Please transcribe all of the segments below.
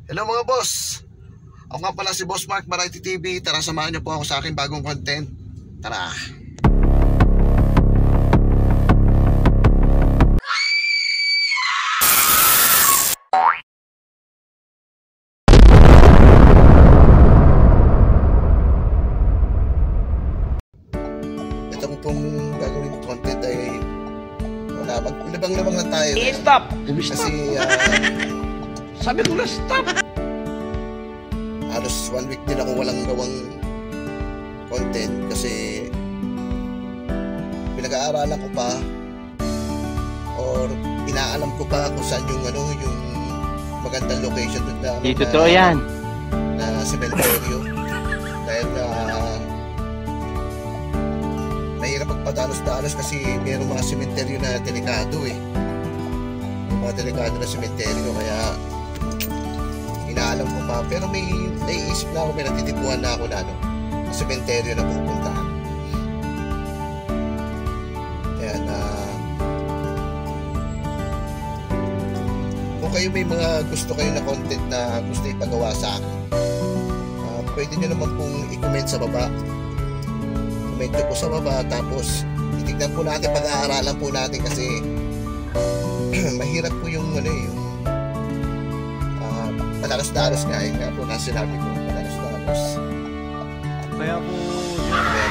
Hello mga boss. Ako nga pala si Boss Mark, Variety TV. Tara, samahan niyo po ako sa aking bagong content. Tara. Ito pong gagawin content ay wala, maglibang-libang lang tayo. Stop! Kasi Sabi ko na stop! halos 1 week din ako walang gawang content kasi pinag-aaralan ko pa or inaalam ko pa kung saan yung yung magandang location doon na Di totoo yan. na cementerio dahil mahirap magpadalos-dalos kasi mayroong mga cementerio na delikado yung mga delikado na cementerio, kaya inaalam ko pa, pero may naiisip na ako, may natitipuan na ako na na sementeryo na pupuntahan. Kaya kung kayo may mga gusto kayo na content na gusto ipagawa sa akin, pwede nyo naman pong i-comment sa baba. Comment nyo po sa baba, tapos titignan po natin, pag-aaralan po natin kasi mahirap po yung padalos-dalos nga po na sinabi ko, padalos-dalos. Kaya po...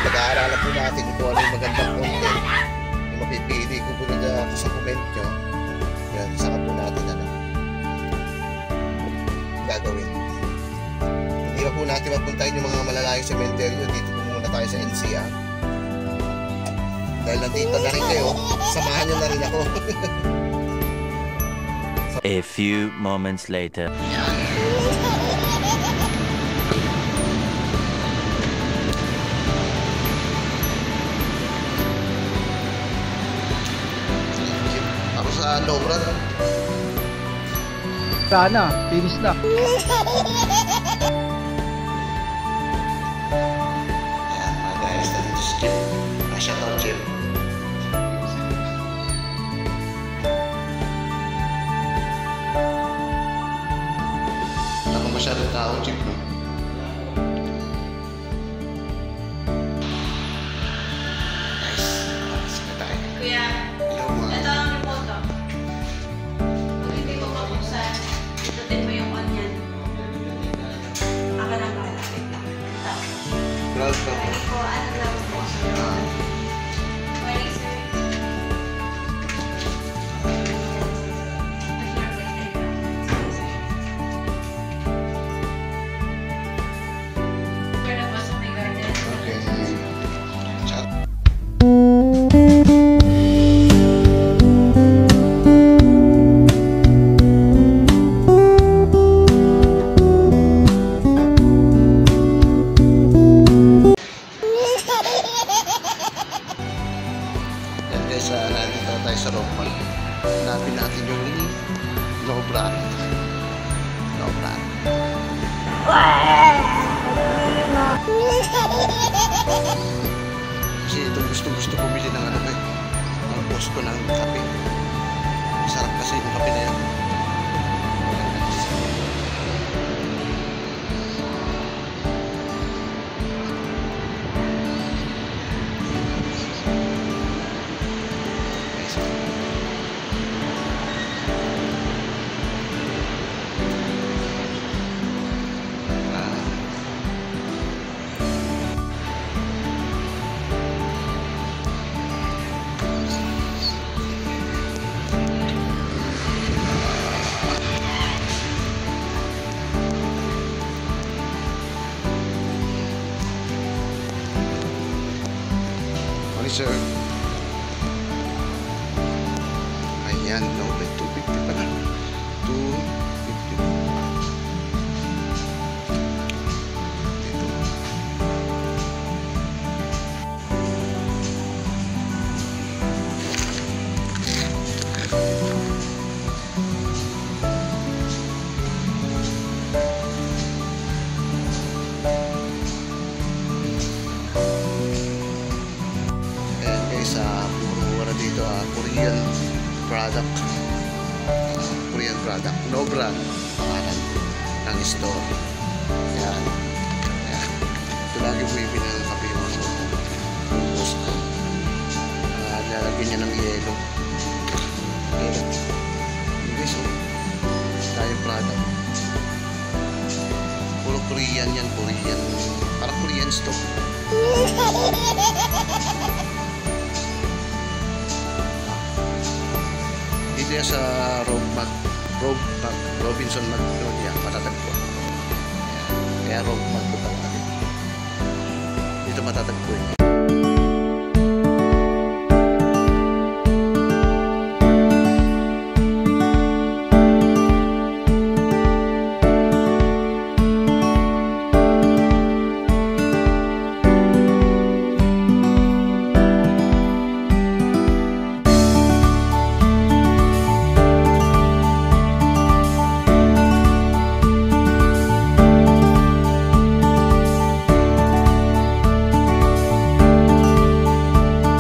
Pag-aaralan po natin kung ano yung magandang content yung mapipili ko po na sa comment nyo. Yan, saka po natin gagawin. Hindi pa po natin mapuntahin yung mga malalayong cementerio. Dito po muna tayo sa NCR. Dahil nandito na rin kayo, samahan nyo na rin ako. A few moments later. Ako sa Nobra. Sana, finish na. Ayan mga guys, nandito si Jim. Shoutout Jim. Ako masyadong tao, Jim, no? Nice. Sige tayo. Kuya, Hello mga. ito ang remote. Kung hindi mo mabuksan, itutin mo yung onion. Ako lang palapit lang. Ito. Proud ka po. Ko, ano lang po? Morning, sir. Pwede po sa may garden. Okay. Chat. Yan guys, nandito tayo sa Rockman. Hanapin natin yung low brand. Low brand. Kasi itong gusto bumili ng ng boss ko ng kape. Masarap kasi yung kape na yan. Morning, sir. Ayan, no, may 250 pala. 250. Dito. Ayan guys, puro dito Korean product. Korean product. No brand. Pangalan. ng store. Yan. Yan. Ito lagi bumibili ng kape yung mga boss ko. Lalagyan niya ng yelo. Yelo. Guys, tayo product. Puro Korean yan, Korean. Parang Korean stock. Dito yan sa Robinson Magnolia, matatagpuan. Kaya Rogue Mag ko tawagin. Dito matatagpuan.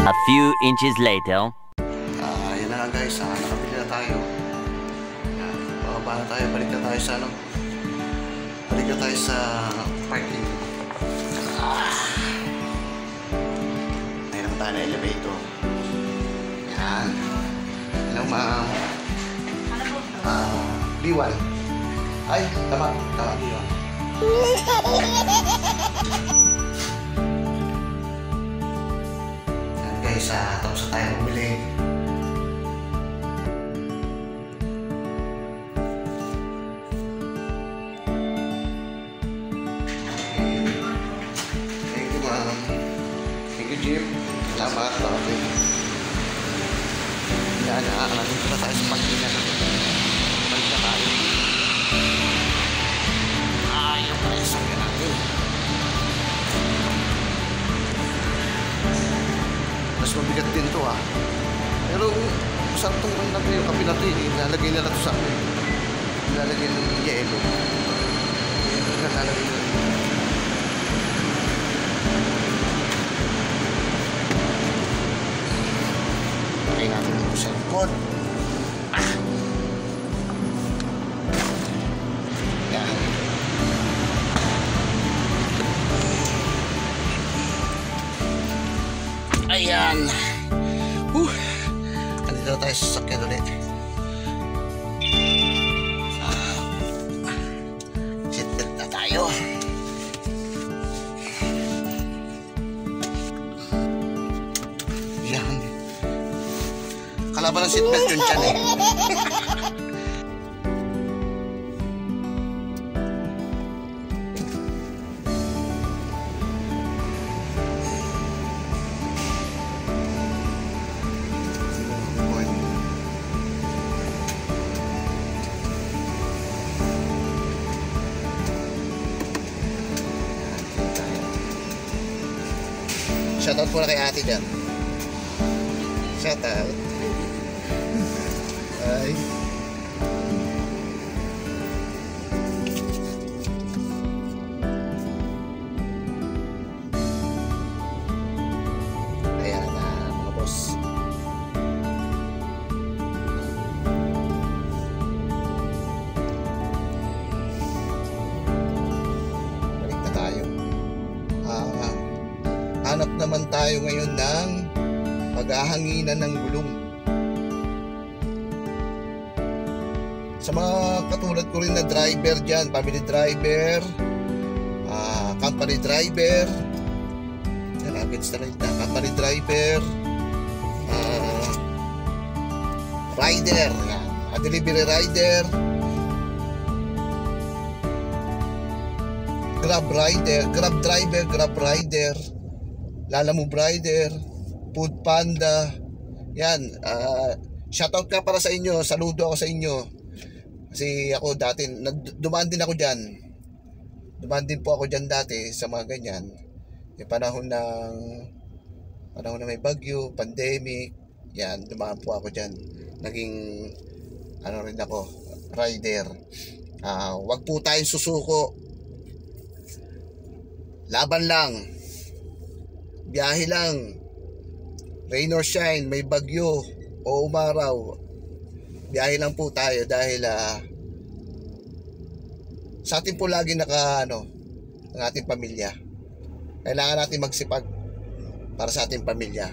A few inches later. Yan na nga guys, nakabili na tayo. Yan, bababa na tayo, balik na tayo sa balik na tayo sa parking. Ayun naman tayo na elevator. Yan. Hello ma'am. B1. Ay, tama, B1. Guys, tapos na tayo bumili. Thank you ma'am. Thank you Jim. Salamat. Okay. Yan, nandito na tayo sa pagkina. Balik na tayo. Yung presang yan natin. Mas mabigat din to pero masarap itong yung kape na ito ilalagay nila ito sa akin, ilalagay ng yelo, ilalagay nila lagay natin ito sa likod. Yan. Ayan. Andito na tayo sa sasakyan ulit. Seatbelt na tayo. Yan. Kalaban ng seatbelt yun dyan eh. Shoutout po na kay ate dyan. Shoutout. Ay. Ayan na mga boss. Balik na tayo. Hanap naman tayo ngayon ng paghahanginan ng gulong. Sa mga katulad ko rin na driver dyan, family driver, company driver, company driver, rider, delivery rider, grab driver, grab rider, Lalamove rider, Food Panda. Yan, shoutout ka para sa inyo, saludo ako sa inyo. Kasi ako dati, dumaan din ako dyan. Dumaan din po ako dyan dati sa mga ganyan. Yung panahon na may bagyo, pandemic. Yan, dumaan po ako dyan. Naging, rin ako, rider. Wag po tayong susuko. Laban lang. Biyahe lang. Rain or shine, may bagyo o umaraw. Biyahe lang po tayo dahil sa atin po lagi naka ano, ng ating pamilya. Kailangan natin magsipag para sa ating pamilya.